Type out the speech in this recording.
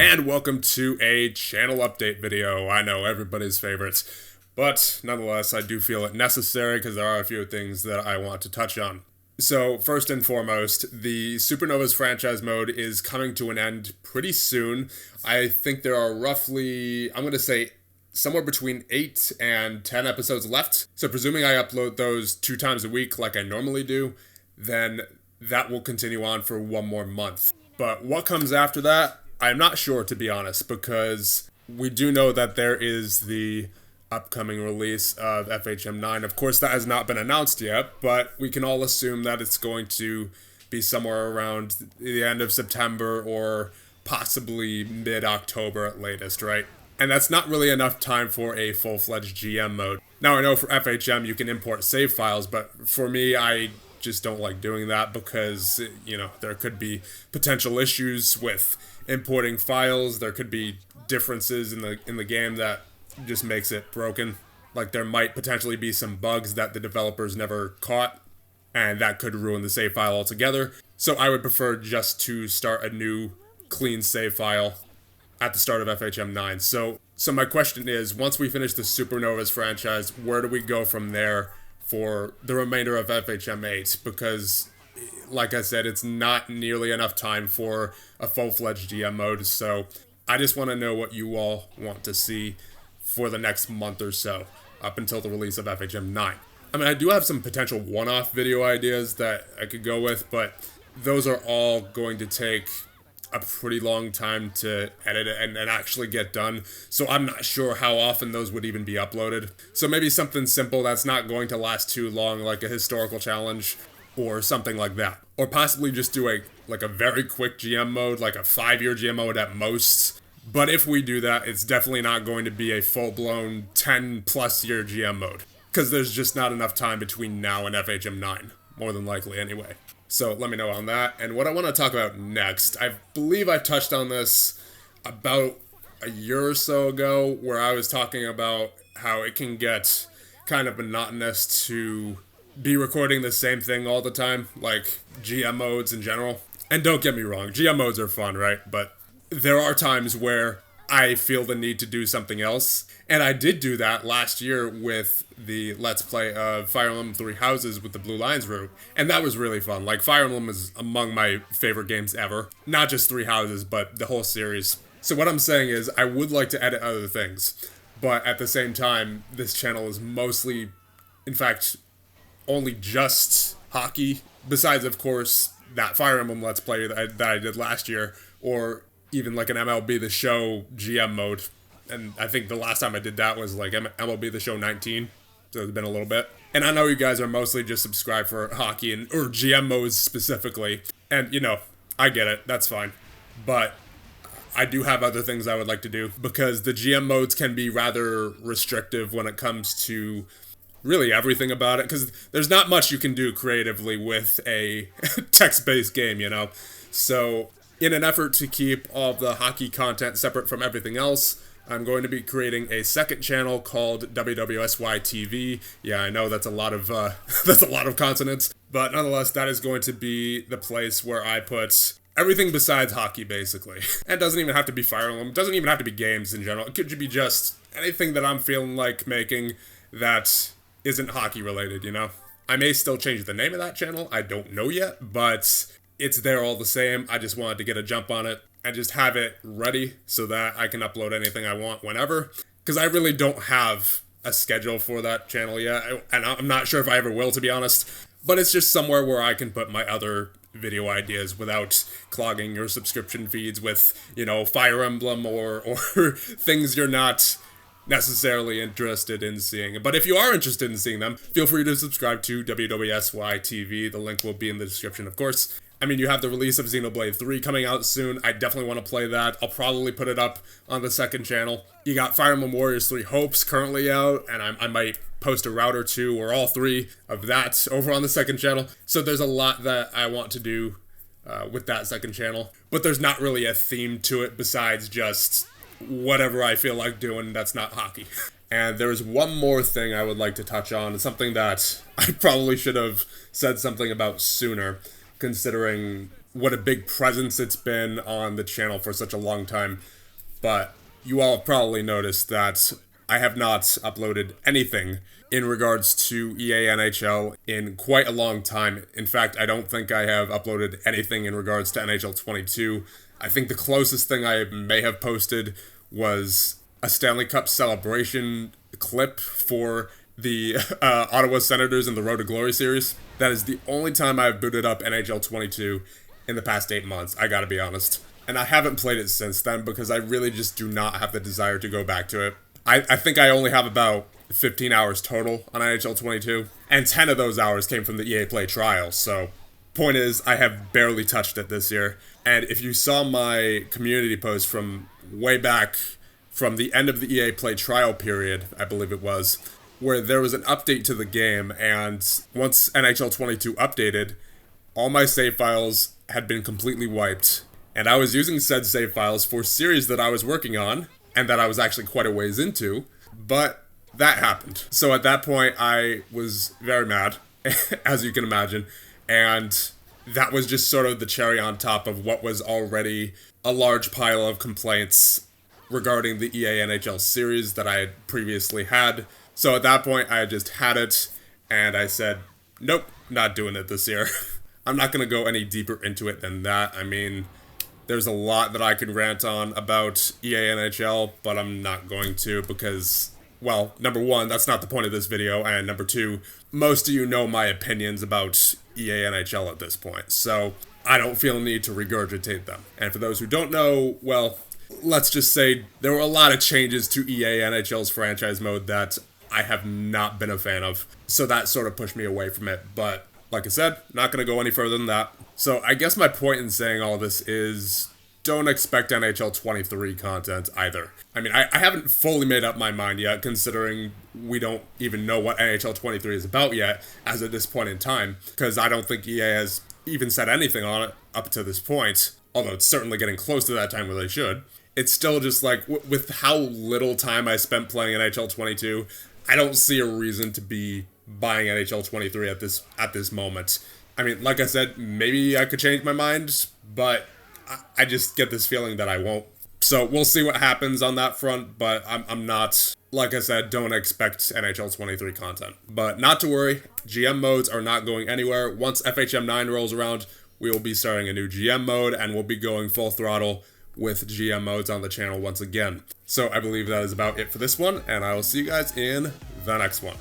And welcome to a channel update video. I know, everybody's favorites, but nonetheless I do feel it necessary because there are a few things that I want to touch on. So first and foremost, the Supernovas franchise mode is coming to an end pretty soon. I think there are roughly, I'm going to say, somewhere between 8 and 10 episodes left. So presuming I upload those 2 times a week like I normally do, then that will continue on for one more month. But what comes after that, I'm not sure, to be honest, because we do know that there is the upcoming release of FHM 9. Of course, that has not been announced yet, but we can all assume that it's going to be somewhere around the end of September or possibly mid-October at latest, right? And that's not really enough time for a full-fledged GM mode. Now, I know for FHM you can import save files, but for me, I just don't like doing that because, you know, there could be potential issues with importing files. There could be differences in the game that just makes it broken. Like, there might potentially be some bugs that the developers never caught, and that could ruin the save file altogether. So I would prefer just to start a new clean save file at the start of FHM 9. So my question is, once we finish the Supernovas franchise, where do we go from there for the remainder of FHM 8? Because, like I said, it's not nearly enough time for a full-fledged GM mode, so I just want to know what you all want to see for the next month or so, up until the release of FHM 9. I mean, I do have some potential one-off video ideas that I could go with, but those are all going to take a pretty long time to edit and actually get done, so I'm not sure how often those would even be uploaded. So maybe something simple that's not going to last too long, like a historical challenge or something like that. Or possibly just do a very quick GM mode, like a 5-year GM mode at most. But if we do that, it's definitely not going to be a full-blown 10-plus year GM mode, because there's just not enough time between now and FHM 9, more than likely anyway. So let me know on that. And what I want to talk about next, I believe I touched on this about a year or so ago, where I was talking about how it can get kind of monotonous to be recording the same thing all the time, like GM modes in general. And don't get me wrong, GM modes are fun, right? But there are times where I feel the need to do something else. And I did do that last year with the Let's Play of Fire Emblem Three Houses with the Blue Lions route. And that was really fun. Like, Fire Emblem is among my favorite games ever. Not just Three Houses, but the whole series. So what I'm saying is, I would like to edit other things. But at the same time, this channel is mostly, in fact, only just hockey. Besides, of course, that Fire Emblem Let's Play that I did last year. Or even like an MLB The Show GM mode. And I think the last time I did that was like MLB The Show 19. So it's been a little bit. And I know you guys are mostly just subscribed for hockey or GM modes specifically. And, you know, I get it. That's fine. But I do have other things I would like to do, because the GM modes can be rather restrictive when it comes to really everything about it. Because there's not much you can do creatively with a text-based game, you know. So in an effort to keep all of the hockey content separate from everything else, I'm going to be creating a second channel called WWSY TV. Yeah, I know that's a lot of that's a lot of consonants, but nonetheless, that is going to be the place where I put everything besides hockey, basically. And it doesn't even have to be Fire Emblem. It doesn't even have to be games in general. It could be just anything that I'm feeling like making that isn't hockey related, you know? I may still change the name of that channel. I don't know yet, but it's there all the same. I just wanted to get a jump on it and just have it ready so that I can upload anything I want whenever. Because I really don't have a schedule for that channel yet, and I'm not sure if I ever will, to be honest. But it's just somewhere where I can put my other video ideas without clogging your subscription feeds with, you know, Fire Emblem or things you're not necessarily interested in seeing. But if you are interested in seeing them, feel free to subscribe to WWSY TV. The link will be in the description, of course. I mean, you have the release of Xenoblade 3 coming out soon. I definitely want to play that. I'll probably put it up on the second channel. You got Fire Emblem Warriors 3 Hopes currently out, and I might post a route or two or all 3 of that over on the second channel. So there's a lot that I want to do with that second channel. But there's not really a theme to it besides just whatever I feel like doing that's not hockey. And there's one more thing I would like to touch on, something that I probably should have said something about sooner, considering what a big presence it's been on the channel for such a long time, but you all have probably noticed that I have not uploaded anything in regards to EA NHL in quite a long time. In fact, I don't think I have uploaded anything in regards to NHL 22. I think the closest thing I may have posted was a Stanley Cup celebration clip for the Ottawa Senators in the Road to Glory series. That is the only time I've booted up NHL 22 in the past 8 months, I gotta be honest. And I haven't played it since then because I really just do not have the desire to go back to it. I think I only have about 15 hours total on NHL 22, and 10 of those hours came from the EA Play trial, so point is, I have barely touched it this year. And if you saw my community post from way back, from the end of the EA Play trial period, I believe it was, where there was an update to the game, and once NHL 22 updated, all my save files had been completely wiped. And I was using said save files for series that I was working on, and that I was actually quite a ways into, but that happened. So at that point, I was very mad, as you can imagine, and that was just sort of the cherry on top of what was already a large pile of complaints regarding the EA NHL series that I had previously had. So at that point, I just had it, and I said, nope, not doing it this year. I'm not going to go any deeper into it than that. I mean, there's a lot that I could rant on about EA NHL, but I'm not going to because, well, number one, that's not the point of this video, and number two, most of you know my opinions about EA NHL at this point, so I don't feel a need to regurgitate them. And for those who don't know, well, let's just say there were a lot of changes to EA NHL's franchise mode that I have not been a fan of, so that sort of pushed me away from it, but like I said, not going to go any further than that. So I guess my point in saying all this is don't expect NHL 23 content either. I mean, I haven't fully made up my mind yet, considering we don't even know what NHL 23 is about yet, as of this point in time, because I don't think EA has even said anything on it up to this point, although it's certainly getting close to that time where they should. It's still just like, with how little time I spent playing NHL 22, I don't see a reason to be buying NHL 23 at this moment. I mean, like I said, maybe I could change my mind, but I just get this feeling that I won't. So we'll see what happens on that front, but I'm not, like I said, don't expect NHL 23 content. But not to worry, GM modes are not going anywhere. Once FHM 9 rolls around, we will be starting a new GM mode, and we'll be going full throttle with GM modes on the channel once again. So I believe that is about it for this one, and I will see you guys in the next one.